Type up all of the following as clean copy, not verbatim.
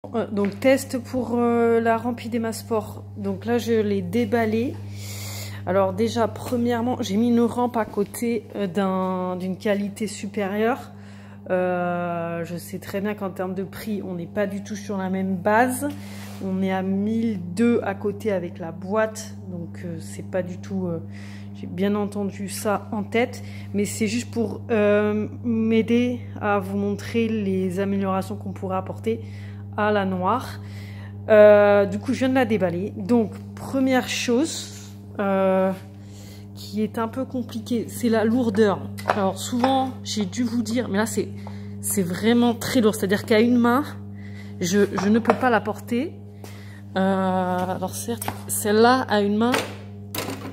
Donc test pour la rampe IDEMA Sport. Donc là je l'ai déballé. Alors déjà premièrement j'ai mis une rampe à côté d'une qualité supérieure. Je sais très bien qu'en termes de prix on n'est pas du tout sur la même base. On est à 1002 à côté avec la boîte. Donc c'est pas du tout... j'ai bien entendu ça en tête. Mais c'est juste pour m'aider à vous montrer les améliorations qu'on pourrait apporter à la noire. Du coup je viens de la déballer. Donc première chose qui est un peu compliquée, c'est la lourdeur. Alors souvent j'ai dû vous dire, mais là c'est vraiment très lourd, c'est à dire qu'à une main je ne peux pas la porter. Alors certes celle-là à une main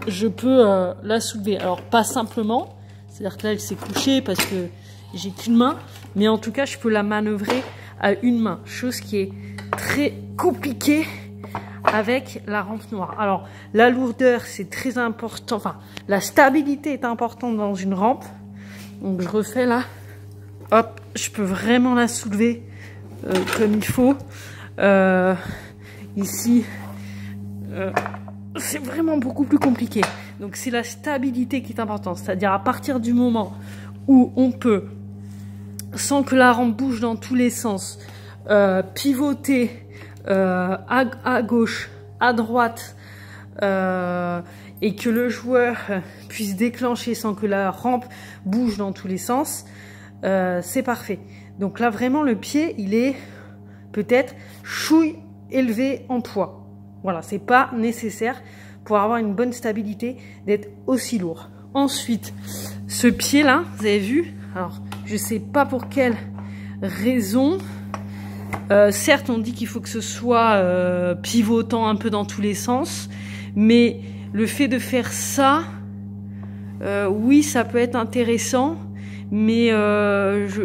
je peux la soulever, alors pas simplement, c'est à dire que là elle s'est couchée parce que j'ai qu'une main, mais en tout cas je peux la manœuvrer à une main, chose qui est très compliquée avec la rampe noire. Alors la lourdeur c'est très important, enfin la stabilité est importante dans une rampe. Donc je refais là, hop, je peux vraiment la soulever comme il faut. Ici c'est vraiment beaucoup plus compliqué. Donc c'est la stabilité qui est importante, c'est-à-dire à partir du moment où on peut, sans que la rampe bouge dans tous les sens, pivoter à gauche, à droite, et que le joueur puisse déclencher sans que la rampe bouge dans tous les sens, c'est parfait. Donc là vraiment le pied il est peut-être chouille élevé en poids. Voilà, c'est pas nécessaire pour avoir une bonne stabilité d'être aussi lourd. Ensuite, ce pied là, vous avez vu, alors je sais pas pour quelle raison, certes on dit qu'il faut que ce soit pivotant un peu dans tous les sens, mais le fait de faire ça, oui ça peut être intéressant, mais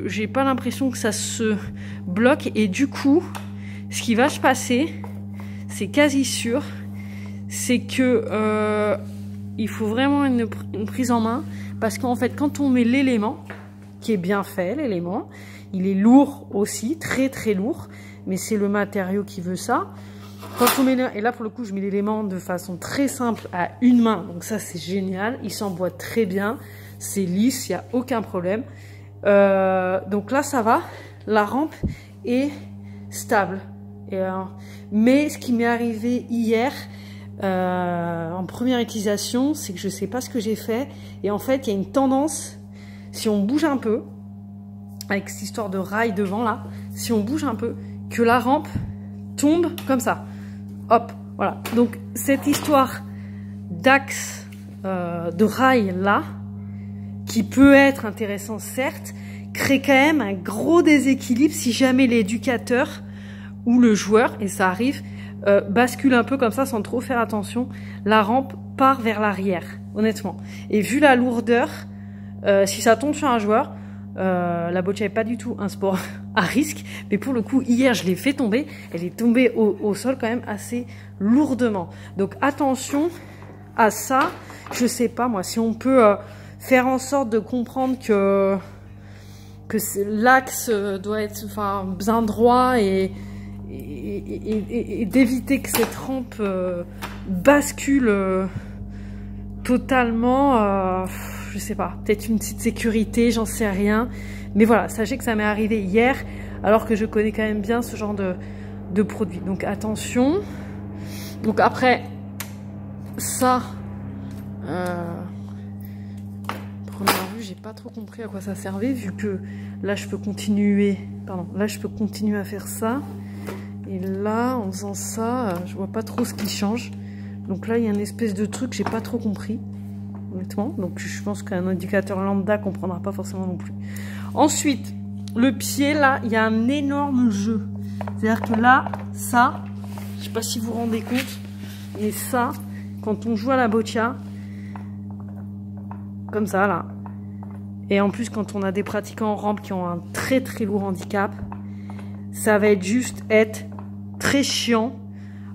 j'ai pas l'impression que ça se bloque, et du coup ce qui va se passer, c'est quasi sûr, c'est que il faut vraiment une prise en main, parce qu'en fait quand on met l'élément, qui est bien fait, l'élément, il est lourd aussi, très très lourd, mais c'est le matériau qui veut ça. Quand on met, et là pour le coup je mets l'élément de façon très simple à une main, donc ça c'est génial, il s'emboîte très bien, c'est lisse, il n'y a aucun problème. Donc là ça va, la rampe est stable. Mais ce qui m'est arrivé hier en première utilisation, c'est que je sais pas ce que j'ai fait, et en fait il y a une tendance, si on bouge un peu avec cette histoire de rail devant là, si on bouge un peu, que la rampe tombe comme ça, hop, voilà. Donc cette histoire d'axe de rail là, qui peut être intéressant certes, crée quand même un gros déséquilibre si jamais l'éducateur ou le joueur, et ça arrive, bascule un peu comme ça sans trop faire attention, la rampe part vers l'arrière, honnêtement. Et vu la lourdeur, si ça tombe sur un joueur, la boccia n'est pas du tout un sport à risque, mais pour le coup hier je l'ai fait tomber, elle est tombée au sol quand même assez lourdement. Donc attention à ça. Je sais pas moi si on peut faire en sorte de comprendre que l'axe doit être bien droit, et d'éviter que cette rampe bascule totalement, je sais pas, peut-être une petite sécurité, j'en sais rien, mais voilà, sachez que ça m'est arrivé hier alors que je connais quand même bien ce genre de produit, donc attention. Donc après ça, première vue j'ai pas trop compris à quoi ça servait, vu que là je peux continuer, là je peux continuer à faire ça. Et là, en faisant ça, je vois pas trop ce qui change. Donc là, il y a une espèce de truc, j'ai pas trop compris, honnêtement. Donc je pense qu'un indicateur lambda comprendra pas forcément non plus. Ensuite, le pied, là, il y a un énorme jeu. C'est-à-dire que là, ça, je sais pas si vous vous rendez compte, mais ça, quand on joue à la boccia, comme ça, là, et en plus, quand on a des pratiquants en rampe qui ont un très très lourd handicap, ça va être juste très chiant,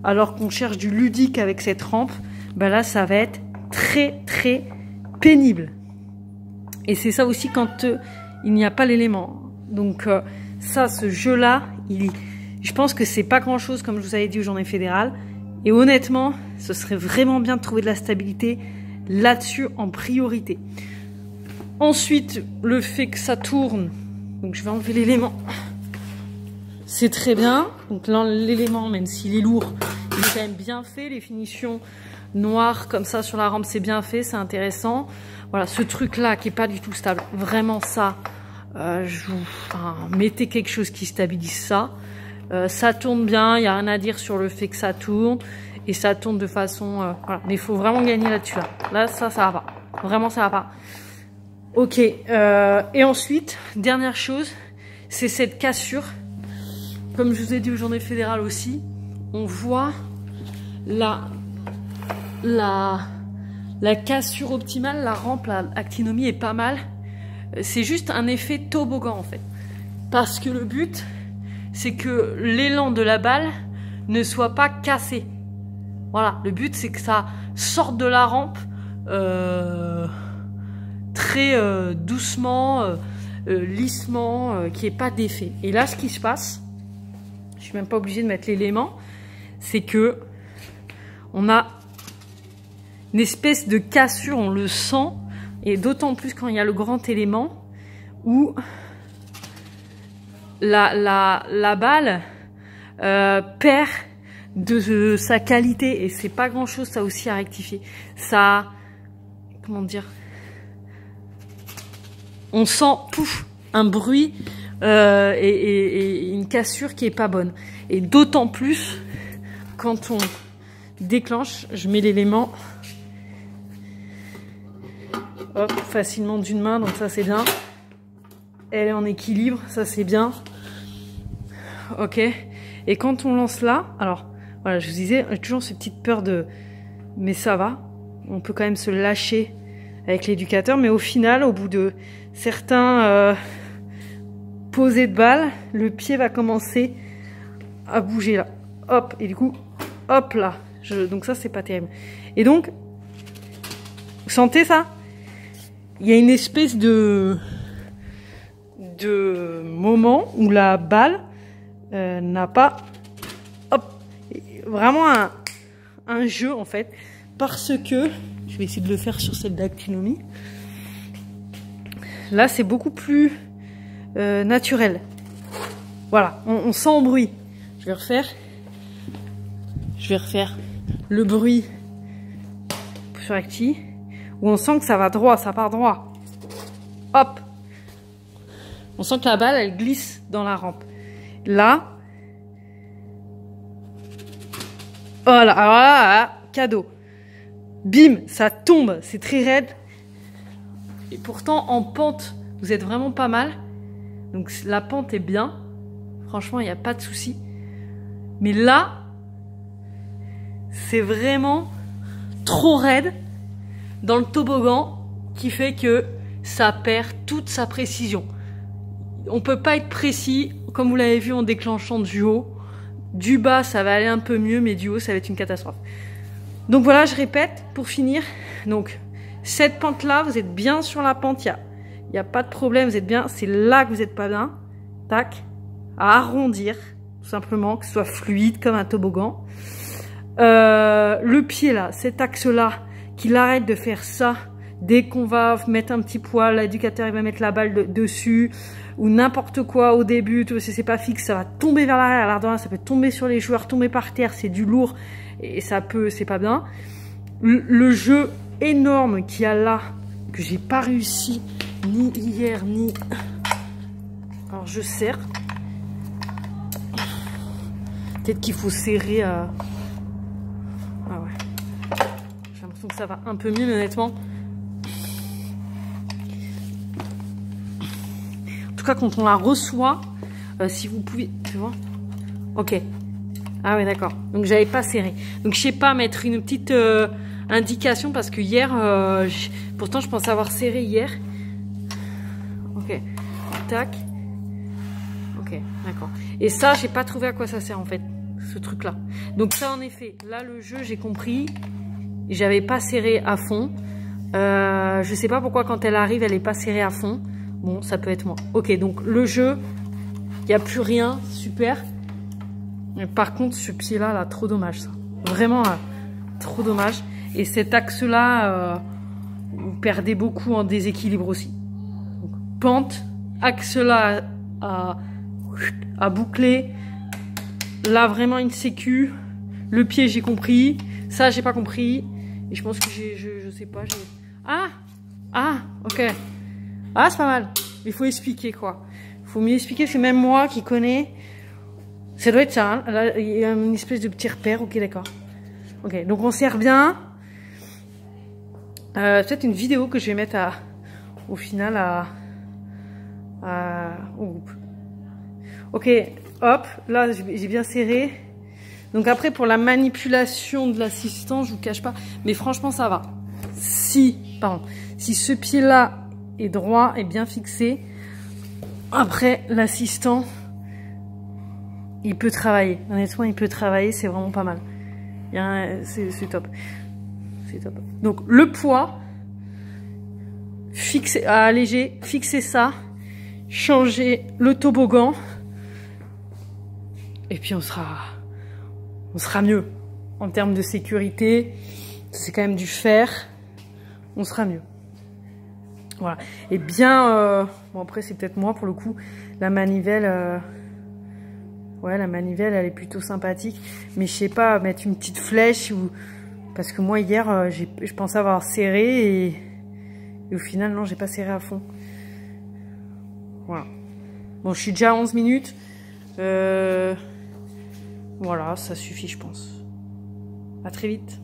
alors qu'on cherche du ludique avec cette rampe, ben là ça va être très très pénible. Et c'est ça aussi quand il n'y a pas l'élément. Donc ça, ce jeu là, Je pense que c'est pas grand chose comme je vous avais dit aux journées fédérales. Et honnêtement, ce serait vraiment bien de trouver de la stabilité là-dessus en priorité. Ensuite, le fait que ça tourne, donc je vais enlever l'élément. C'est très bien. Donc là, l'élément, même s'il est lourd, il est quand même bien fait. Les finitions noires comme ça sur la rampe, c'est bien fait, c'est intéressant. Voilà, ce truc-là qui est pas du tout stable, vraiment ça, mettez quelque chose qui stabilise ça. Ça tourne bien, il n'y a rien à dire sur le fait que ça tourne. Et ça tourne de façon... voilà. Mais il faut vraiment gagner là-dessus. Là, ça va pas. Vraiment, ça va pas. Ok. Et ensuite, dernière chose, c'est cette cassure. Comme je vous ai dit aux journées fédérales aussi, on voit la cassure optimale, la rampe, la actinomie est pas mal. C'est juste un effet toboggan en fait. Parce que le but, c'est que l'élan de la balle ne soit pas cassé. Voilà, le but c'est que ça sorte de la rampe très doucement, lissement, qu'il n'y ait pas d'effet. Et là, ce qui se passe, je suis même pas obligée de mettre l'élément, c'est que on a une espèce de cassure, on le sent, et d'autant plus quand il y a le grand élément où la balle perd de sa qualité, et c'est pas grand chose ça aussi à rectifier. Ça, comment dire, on sent pouf un bruit et une cassure qui est pas bonne, et d'autant plus quand on déclenche. Je mets l'élément hop facilement d'une main, donc ça c'est bien, elle est en équilibre, ça c'est bien. Ok, et quand on lance là, alors voilà, je vous disais, j'ai toujours cette petite peur de... Mais ça va, on peut quand même se lâcher avec l'éducateur. Mais au final, au bout de certains posées de balles, le pied va commencer à bouger là. Hop, et du coup, hop là. Donc ça, c'est pas terrible. Et donc, vous sentez ça? Il y a une espèce de moment où la balle n'a pas... Vraiment un jeu en fait, parce que je vais essayer de le faire sur cette dactynomie. Là c'est beaucoup plus naturel. Voilà, on sent le bruit. Je vais refaire le bruit sur Acti, où on sent que ça va droit, ça part droit. Hop, on sent que la balle elle glisse dans la rampe. Là, voilà, alors là, cadeau. Bim, ça tombe, c'est très raide. Et pourtant, en pente, vous êtes vraiment pas mal. Donc la pente est bien. Franchement, il n'y a pas de souci. Mais là, c'est vraiment trop raide dans le toboggan qui fait que ça perd toute sa précision. On peut pas être précis, comme vous l'avez vu en déclenchant du haut. Du bas, ça va aller un peu mieux, mais du haut, ça va être une catastrophe. Donc voilà, je répète, pour finir. Donc, cette pente-là, vous êtes bien sur la pente, il n'y a pas de problème, vous êtes bien. C'est là que vous n'êtes pas bien. Tac, à arrondir, tout simplement, que ce soit fluide, comme un toboggan. Le pied, là, cet axe-là, qu'il arrête de faire ça. Dès qu'on va mettre un petit poil, l'éducateur, il va mettre la balle dessus. Ou n'importe quoi au début, si c'est pas fixe, ça va tomber vers l'arrière, l'ardent, ça peut tomber sur les joueurs, tomber par terre, c'est du lourd, et ça peut, c'est pas bien. Le jeu énorme qu'il y a là, que j'ai pas réussi, ni hier, ni... Alors je serre. Peut-être qu'il faut serrer... Ah ouais. J'ai l'impression que ça va un peu mieux, mais honnêtement... Quand on la reçoit, si vous pouvez, tu vois, ok, ah ouais d'accord, donc j'avais pas serré, donc je sais pas mettre une petite indication parce que hier, pourtant je pensais avoir serré hier, ok, tac, ok, d'accord, et ça j'ai pas trouvé à quoi ça sert en fait, ce truc là, donc ça en effet, là le jeu j'ai compris, j'avais pas serré à fond, je sais pas pourquoi quand elle arrive elle est pas serrée à fond. Bon, ça peut être moi. Ok, donc le jeu, il n'y a plus rien, super. Mais par contre, ce pied-là, là, trop dommage, ça. Vraiment, trop dommage. Et cet axe-là, vous perdez beaucoup en déséquilibre aussi. Donc, pente, axe-là à boucler. Là, vraiment une sécu. Le pied, j'ai compris. Ça, j'ai pas compris. Et je pense que je sais pas. Ok. Ah, c'est pas mal. Il faut expliquer, quoi. Il faut mieux expliquer, c'est même moi qui connais. Ça doit être ça. Hein. Là, il y a une espèce de petit repère. Ok, d'accord. Ok, donc on serre bien. Peut-être une vidéo que je vais mettre au final au groupe. Ok, hop. Là, j'ai bien serré. Donc après, pour la manipulation de l'assistant, je vous cache pas. Mais franchement, ça va. Si ce pied-là est droit et bien fixé, après, l'assistant, il peut travailler. Honnêtement, il peut travailler. C'est vraiment pas mal. C'est top. C'est top. Donc, le poids, alléger, fixer ça, changer le toboggan. Et puis, on sera mieux. En termes de sécurité, c'est quand même du fer. On sera mieux. Voilà. Et bien, bon après c'est peut-être moi pour le coup, la manivelle, ouais la manivelle elle est plutôt sympathique, mais je sais pas, mettre une petite flèche ou parce que moi hier je pensais avoir serré et au final non j'ai pas serré à fond. Voilà. Bon je suis déjà à 11 minutes, voilà ça suffit je pense. À très vite.